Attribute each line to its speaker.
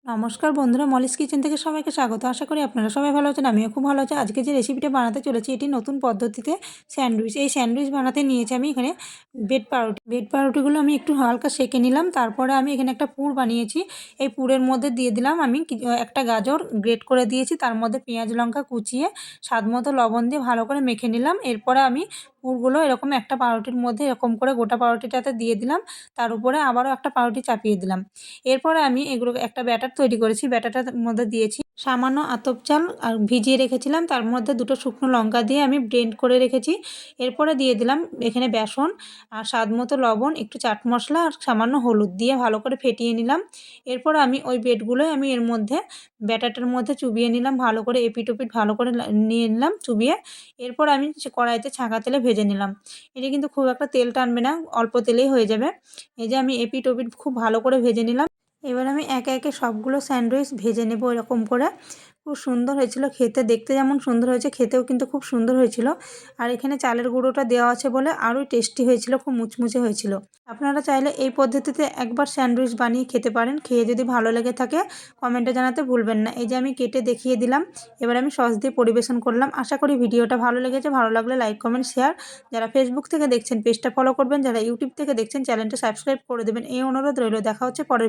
Speaker 1: নমস্কার বন্ধুরা, Molly's kitchen থেকে সবাইকে স্বাগত। আশা করি আপনারা সবাই ভালো আছেন, আমিও খুব ভালো আছি। আজকে যে রেসিপিটা বানাতে চলেছি এটি নতুন পদ্ধতিতে স্যান্ডউইচ। এই স্যান্ডউইচ বানাতে নিয়েছি আমি এখানে বেড পাউরুটিগুলো আমি একটু হালকা সেঁকে নিলাম। তারপরে আমি এখানে একটা পুর বানিয়েছি। এই পুরের মধ্যে দিয়ে দিলাম আমি একটা গাজর গ্রেট করে দিয়েছি, তার মধ্যে পেঁয়াজ লঙ্কা কুচিয়ে স্বাদ মতো লবণ দিয়ে ভালো করে মেখে নিলাম। এরপরে আমি পুরগুলো এরকম একটা পাউরুটির মধ্যে এরকম করে গোটা পাউরুটিটাতে দিয়ে দিলাম, তার উপরে আবারও একটা পাউরুটি চাপিয়ে দিলাম। এরপরে আমি এগুলো একটা ব্যাটার তৈরি করেছি। ব্যাটারটার মধ্যে দিয়েছি সামান্য আতপ চাল আর ভিজিয়ে রেখেছিলাম, তার মধ্যে দুটো শুকনো লঙ্কা দিয়ে আমি ব্লেন্ড করে রেখেছি। এরপরে দিয়ে দিলাম এখানে বেসন আর স্বাদ মতো লবণ, একটু চাট মশলা আর সামান্য হলুদ দিয়ে ভালো করে ফেটিয়ে নিলাম। এরপর আমি ওই ব্রেডগুলোই আমি এর মধ্যে ব্যাটারটার মধ্যে চুবিয়ে নিলাম, ভালো করে এপিট ওপিট ভালো করে নিয়ে নিলাম চুবিয়ে। এরপর আমি কড়াইতে ছাঁকা তেলে ভেজে নিলাম। এটা কিন্তু খুব একটা তেল টানবে না, অল্প তেলেই হয়ে যাবে। এই যে আমি এপিট ওপিট খুব ভালো করে ভেজে নিলাম। এবার আমি একে একে সবগুলো স্যান্ডউইচ ভেজে নেব এরকম করে। খুব সুন্দর হয়েছিল খেতে, দেখতে যেমন সুন্দর হয়েছে খেতেও কিন্তু খুব সুন্দর হয়েছিল। আর এখানে চালের গুঁড়োটা দেওয়া আছে বলে আরও টেস্টি হয়েছিল, খুব মুচমুচে হয়েছিল। আপনারা চাইলে এই পদ্ধতিতে একবার স্যান্ডউইচ বানিয়ে খেতে পারেন। খেয়ে যদি ভালো লেগে থাকে কমেন্টে জানাতে ভুলবেন না। এই যে আমি কেটে দেখিয়ে দিলাম, এবার আমি সস দিয়ে পরিবেশন করলাম। আশা করি ভিডিওটা ভালো লেগেছে। ভালো লাগলে লাইক কমেন্ট শেয়ার। যারা ফেসবুক থেকে দেখছেন পেজটা ফলো করবেন, যারা ইউটিউব থেকে দেখছেন চ্যানেলটা সাবস্ক্রাইব করে দেবেন, এই অনুরোধ রইল। দেখা হচ্ছে পরের